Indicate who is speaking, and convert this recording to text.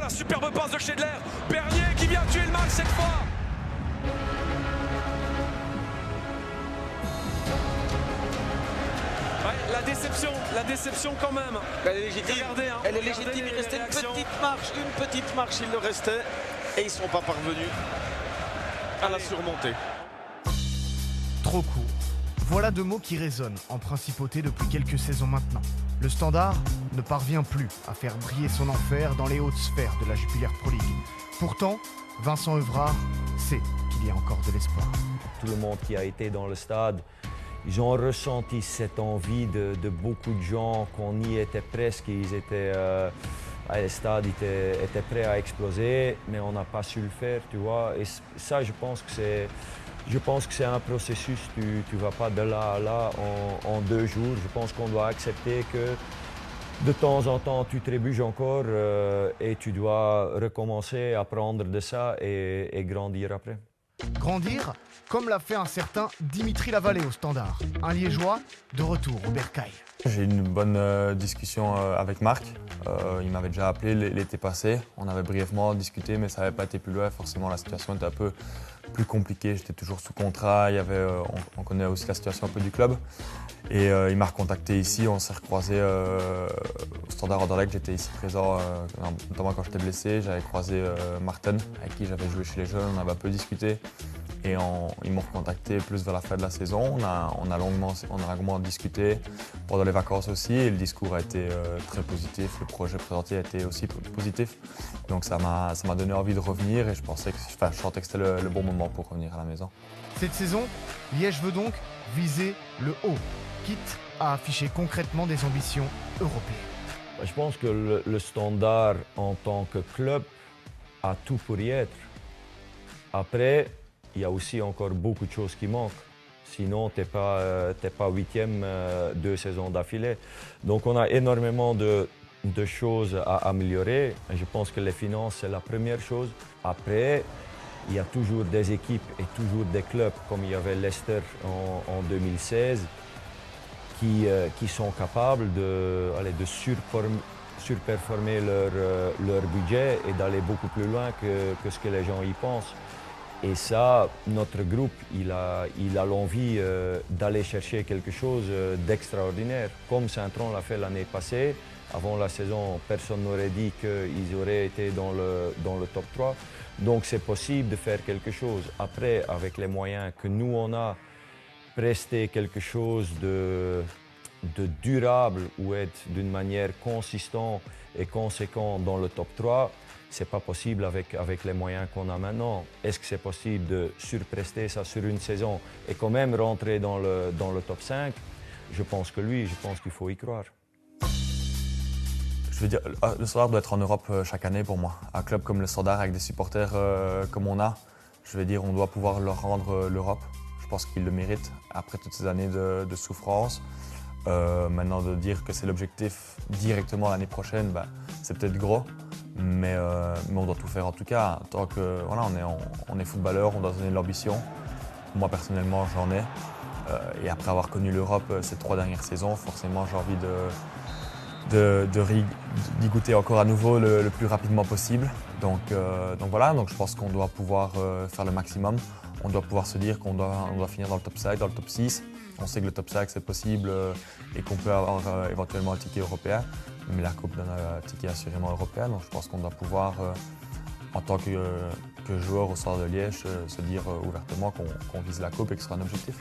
Speaker 1: la superbe passe de Schindler. Bernier qui vient tuer le match cette fois. Ouais, la déception quand même.
Speaker 2: Elle est légitime,
Speaker 1: Regardez, hein,
Speaker 2: elle est
Speaker 1: regardez
Speaker 2: légitime. Il
Speaker 1: les
Speaker 2: restait
Speaker 1: réactions.
Speaker 2: une petite marche, il le restait. Et ils ne sont pas parvenus à la surmonter.
Speaker 3: Trop court. Voilà deux mots qui résonnent en principauté depuis quelques saisons maintenant. Le Standard ne parvient plus à faire briller son enfer dans les hautes sphères de la Jupiler Pro League. Pourtant, Vincent Evrard sait qu'il y a encore de l'espoir.
Speaker 4: Tout le monde qui a été dans le stade, ils ont ressenti cette envie de beaucoup de gens, qu'on y était presque, le stade était prêt à exploser, mais on n'a pas su le faire, tu vois. Et ça, je pense que c'est un processus, tu ne vas pas de là à là en 2 jours. Je pense qu'on doit accepter que de temps en temps, tu trébuches encore et tu dois recommencer, apprendre de ça et grandir après.
Speaker 3: Grandir, comme l'a fait un certain Dimitri Lavallée au Standard, un Liégeois de retour au Bercail.
Speaker 5: J'ai eu une bonne discussion avec Marc. Il m'avait déjà appelé l'été passé. On avait brièvement discuté, mais ça n'avait pas été plus loin. Forcément, la situation était un peu plus compliquée. J'étais toujours sous contrat. On connaît aussi la situation un peu du club. Et il m'a recontacté ici. On s'est recroisé au Standard Anderlecht. J'étais ici présent, notamment quand j'étais blessé. J'avais croisé Martin, avec qui j'avais joué chez les jeunes. On avait un peu discuté. Et ils m'ont recontacté plus vers la fin de la saison. On a longuement discuté pendant les vacances aussi. Et le discours a été très positif. Le projet présenté a été aussi positif. Donc ça m'a donné envie de revenir. Et je sentais que c'était le bon moment pour revenir à la maison.
Speaker 3: Cette saison, Liège veut donc viser le haut, quitte à afficher concrètement des ambitions européennes.
Speaker 4: Je pense que le Standard en tant que club a tout pour y être. Après, il y a aussi encore beaucoup de choses qui manquent. Sinon, tu n'es pas 8e 2 saisons d'affilée. Donc, on a énormément de choses à améliorer. Je pense que les finances, c'est la première chose. Après, il y a toujours des équipes et toujours des clubs, comme il y avait Leicester en 2016, qui sont capables de surperformer leur budget et d'aller beaucoup plus loin que ce que les gens y pensent. Et ça, notre groupe, il a l'envie d'aller chercher quelque chose d'extraordinaire. Comme Saint-Tron l'a fait l'année passée, avant la saison, personne n'aurait dit qu'ils auraient été dans le top 3. Donc c'est possible de faire quelque chose. Après, avec les moyens que nous on a, prester quelque chose de durable ou être d'une manière consistante et conséquente dans le top 3, c'est pas possible avec les moyens qu'on a maintenant. Est-ce que c'est possible de surprester ça sur une saison et quand même rentrer dans le top 5? Je pense que oui, je pense qu'il faut y croire.
Speaker 5: Je veux dire, le Standard doit être en Europe chaque année pour moi. Un club comme le Standard, avec des supporters comme on a, je veux dire, on doit pouvoir leur rendre l'Europe. Je pense qu'ils le méritent après toutes ces années de souffrance. Maintenant, de dire que c'est l'objectif directement l'année prochaine, c'est peut-être gros. Mais on doit tout faire en tout cas. En tant que, voilà, on est footballeur, on doit donner de l'ambition. Moi personnellement j'en ai. Et après avoir connu l'Europe ces 3 dernières saisons, forcément j'ai envie d'y goûter encore à nouveau le plus rapidement possible. Donc voilà, donc je pense qu'on doit pouvoir faire le maximum. On doit pouvoir se dire qu'on doit finir dans le top 5, dans le top 6. On sait que le top 5 c'est possible et qu'on peut avoir éventuellement un ticket européen. Mais la Coupe donne un ticket assurément européen, donc je pense qu'on doit pouvoir, en tant que joueur au Standard de Liège, se dire ouvertement qu'on vise la Coupe et que ce sera un objectif.